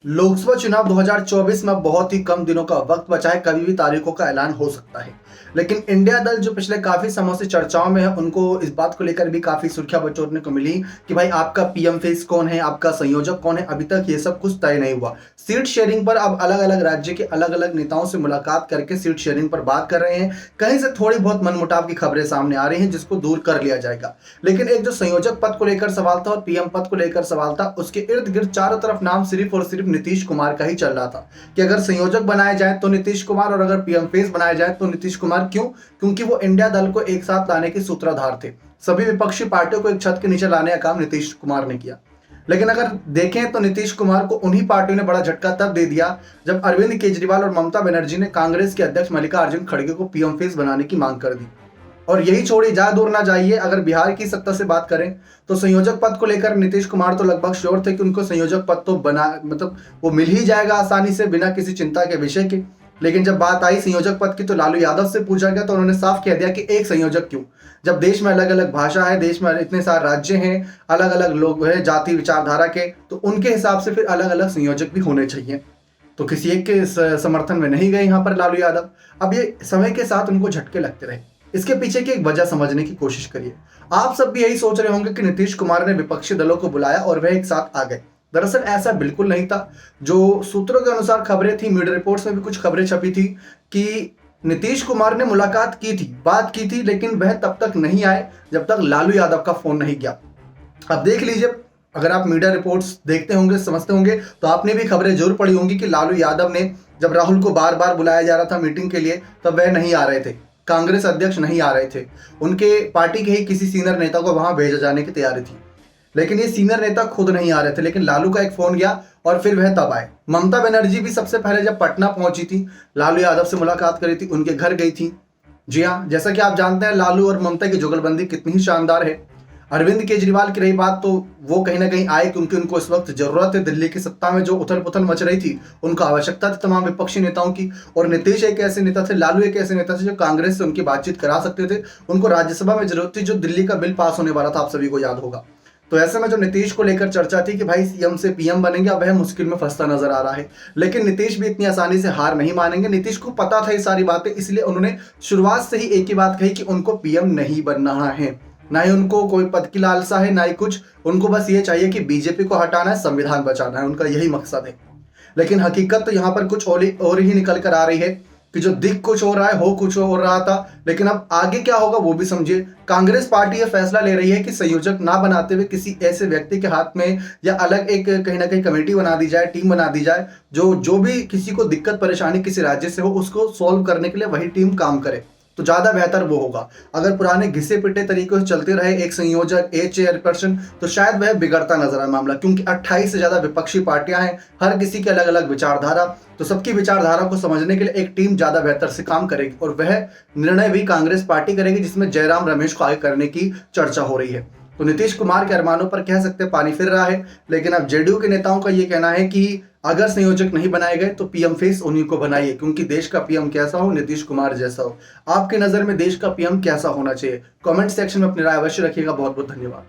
लोकसभा चुनाव 2024 में अब बहुत ही कम दिनों का वक्त बचा है, कभी भी तारीखों का ऐलान हो सकता है। लेकिन इंडिया दल जो पिछले काफी समय से चर्चाओं में है, उनको इस बात को लेकर भी काफी सुर्खियां बटोरने को मिली कि भाई आपका पीएम फेस कौन है, आपका संयोजक कौन है। अभी तक ये सब कुछ तय नहीं हुआ। सीट शेयरिंग पर अब अलग अलग राज्य के अलग अलग नेताओं से मुलाकात करके सीट शेयरिंग पर बात कर रहे हैं। कहीं से थोड़ी बहुत मनमुटाव की खबरें सामने आ रही हैं, जिसको दूर कर लिया जाएगा। लेकिन एक जो संयोजक पद को लेकर सवाल था और पीएम पद को लेकर सवाल था, उसके इर्द गिर्द चारों तरफ नाम सिर्फ और सिर्फ नीतीश कुमार का ही चल रहा था कि अगर संयोजक बनाए जाए तो नीतीश कुमार और अगर पीएम फेस बनाए जाए तो नीतीश कुमार। क्यों? क्योंकि वो इंडिया दल को एक साथ लाने के सूत्रधार थे। सभी विपक्षी पार्टियों को एक छत के नीचे लाने का काम नीतीश कुमार ने किया। लेकिन अगर देखें तो नीतीश कुमार को उन्हीं पार्टियों ने बड़ा झटका तब दे दिया जब अरविंद केजरीवाल और ममता बनर्जी ने कांग्रेस के अध्यक्ष मल्लिकार्जुन खड़गे को पीएम फेस बनाने की मांग कर दी। और यही छोड़ी ज्यादा दूर ना जाइए, अगर बिहार की सत्ता से बात करें तो संयोजक पद को लेकर नीतीश कुमार तो लगभग श्योर थे कि उनको संयोजक पद तो बना वो मिल ही जाएगा आसानी से, बिना किसी चिंता के विषय के। लेकिन जब बात आई संयोजक पद की तो लालू यादव से पूछा गया तो उन्होंने साफ कह दिया कि एक संयोजक क्यों, जब देश में अलग अलग भाषा है, देश में इतने सारे राज्य हैं, अलग अलग लोग हैं जाति विचारधारा के, तो उनके हिसाब से फिर अलग अलग संयोजक भी होने चाहिए। तो किसी एक के समर्थन में नहीं गए यहाँ पर लालू यादव। अब ये समय के साथ उनको झटके लगते रहे। इसके पीछे की एक वजह समझने की कोशिश करिए। आप सब भी यही सोच रहे होंगे कि नीतीश कुमार ने विपक्षी दलों को बुलाया और वह एक साथ आ गए। दरअसल ऐसा बिल्कुल नहीं था। जो सूत्रों के अनुसार खबरें थी, मीडिया रिपोर्ट्स में भी कुछ खबरें छपी थी कि नीतीश कुमार ने मुलाकात की थी, बात की थी, लेकिन वह तब तक नहीं आए जब तक लालू यादव का फोन नहीं गया। अब देख लीजिए, अगर आप मीडिया रिपोर्ट्स देखते होंगे, समझते होंगे, तो आपने भी खबरें जरूर पढ़ी होंगी कि लालू यादव ने जब राहुल को बार बार बुलाया जा रहा था मीटिंग के लिए, तब वह नहीं आ रहे थे। कांग्रेस अध्यक्ष नहीं आ रहे थे, उनके पार्टी के ही किसी सीनियर नेता को वहां भेजा जाने की तैयारी थी। लेकिन ये सीनियर नेता खुद नहीं आ रहे थे, लेकिन लालू का एक फोन गया और फिर वह तब आए। ममता बनर्जी भी सबसे पहले जब पटना पहुंची थी, लालू यादव से मुलाकात करी थी, उनके घर गई थी। जी हाँ, जैसा कि आप जानते हैं लालू और ममता की जुगलबंदी कितनी ही शानदार है। अरविंद केजरीवाल की रही बात तो वो कहीं ना कहीं आए क्योंकि उनको इस वक्त जरूरत है। दिल्ली की सत्ता में जो उथल पुथल मच रही थी, उनको आवश्यकता थी तमाम विपक्षी नेताओं की। और नीतीश एक ऐसे नेता थे, लालू एक ऐसे नेता थे जो कांग्रेस से उनकी बातचीत करा सकते थे। उनको राज्यसभा में जरूरत थी, जो दिल्ली का बिल पास होने वाला था, आप सभी को याद होगा। तो ऐसे में जो नीतीश को लेकर चर्चा थी कि भाई सीएम से पीएम बनेंगे, अब वह मुश्किल में फंसता नजर आ रहा है। लेकिन नीतीश भी इतनी आसानी से हार नहीं मानेंगे। नीतीश को पता था ये सारी बातें, इसलिए उन्होंने शुरुआत से ही एक ही बात कही कि उनको पीएम नहीं बनना है। ना ही उनको कोई पद की लालसा है, ना ही कुछ। उनको बस ये चाहिए कि बीजेपी को हटाना है, संविधान बचाना है, उनका यही मकसद है। लेकिन हकीकत तो यहाँ पर कुछ और ही निकल कर आ रही है कि जो दिख कुछ हो रहा है, हो कुछ हो रहा था। लेकिन अब आगे क्या होगा वो भी समझिए। कांग्रेस पार्टी यह फैसला ले रही है कि संयोजक ना बनाते हुए किसी ऐसे व्यक्ति के हाथ में या अलग एक कहीं ना कहीं कमेटी बना दी जाए, टीम बना दी जाए, जो भी किसी को दिक्कत परेशानी किसी राज्य से हो, उसको सॉल्व करने के लिए वही टीम काम करे, तो ज्यादा बेहतर वो होगा। अगर पुराने घिसे पिटे तरीकों से चलते रहे, एक संयोजक, एक चेयरपर्सन, तो शायद वह बिगड़ता नजर आए मामला। क्योंकि 28 से ज्यादा विपक्षी पार्टियां हैं, हर किसी की अलग अलग विचारधारा, तो सबकी विचारधारा को समझने के लिए एक टीम ज्यादा बेहतर से काम करेगी। और वह निर्णय भी कांग्रेस पार्टी करेगी, जिसमें जयराम रमेश को आगे करने की चर्चा हो रही है। तो नीतीश कुमार के अरमानों पर कह सकते हैं पानी फिर रहा है। लेकिन अब जेडीयू के नेताओं का यह कहना है कि अगर संयोजक नहीं बनाए गए तो पीएम फेस उन्हीं को बनाइए, क्योंकि देश का पीएम कैसा हो, नीतीश कुमार जैसा हो। आपकी नजर में देश का पीएम कैसा होना चाहिए? कमेंट सेक्शन में अपनी राय अवश्य रखिएगा। बहुत बहुत धन्यवाद।